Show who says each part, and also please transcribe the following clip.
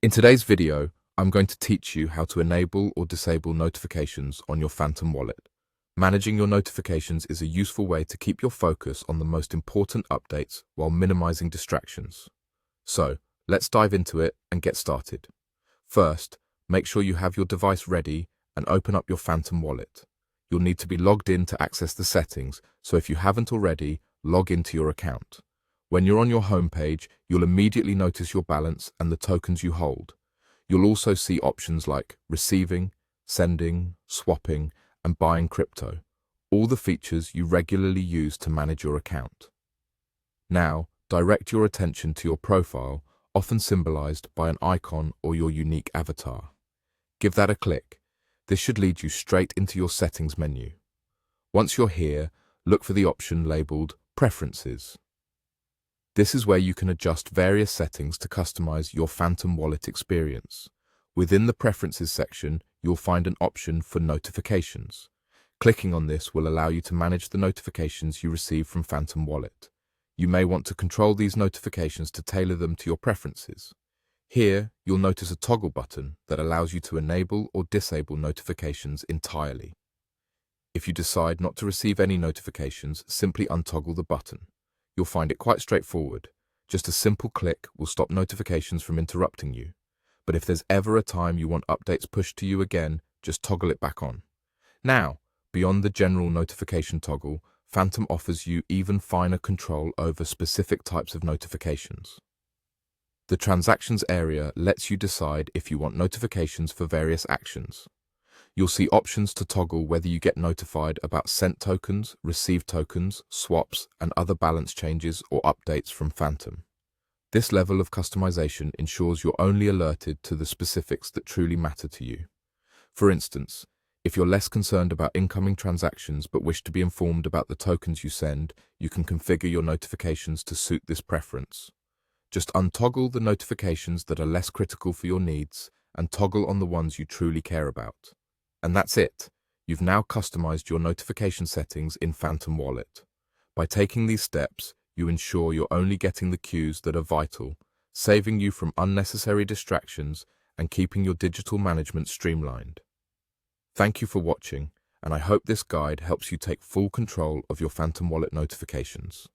Speaker 1: In today's video, I'm going to teach you how to enable or disable notifications on your Phantom wallet. Managing your notifications is a useful way to keep your focus on the most important updates while minimizing distractions. So, let's dive into it and get started. First, make sure you have your device ready and open up your Phantom wallet. You'll need to be logged in to access the settings, so if you haven't already, log into your account. When you're on your home page, you'll immediately notice your balance and the tokens you hold. You'll also see options like receiving, sending, swapping, and buying crypto, all the features you regularly use to manage your account. Now, direct your attention to your profile, often symbolized by an icon or your unique avatar. Give that a click. This should lead you straight into your settings menu. Once you're here, look for the option labeled Preferences. This is where you can adjust various settings to customize your Phantom wallet experience. Within the Preferences section, you'll find an option for Notifications. Clicking on this will allow you to manage the notifications you receive from Phantom wallet. You may want to control these notifications to tailor them to your preferences. Here, you'll notice a toggle button that allows you to enable or disable notifications entirely. If you decide not to receive any notifications, simply untoggle the button. You'll find it quite straightforward. Just a simple click will stop notifications from interrupting you. But if there's ever a time you want updates pushed to you again, just toggle it back on. Now, beyond the general notification toggle, Phantom offers you even finer control over specific types of notifications. The Transactions area lets you decide if you want notifications for various actions. You'll see options to toggle whether you get notified about sent tokens, received tokens, swaps, and other balance changes or updates from Phantom. This level of customization ensures you're only alerted to the specifics that truly matter to you. For instance, if you're less concerned about incoming transactions but wish to be informed about the tokens you send, you can configure your notifications to suit this preference. Just untoggle the notifications that are less critical for your needs and toggle on the ones you truly care about. And that's it. You've now customized your notification settings in Phantom Wallet. By taking these steps, you ensure you're only getting the cues that are vital, saving you from unnecessary distractions and keeping your digital management streamlined. Thank you for watching, and I hope this guide helps you take full control of your Phantom Wallet notifications.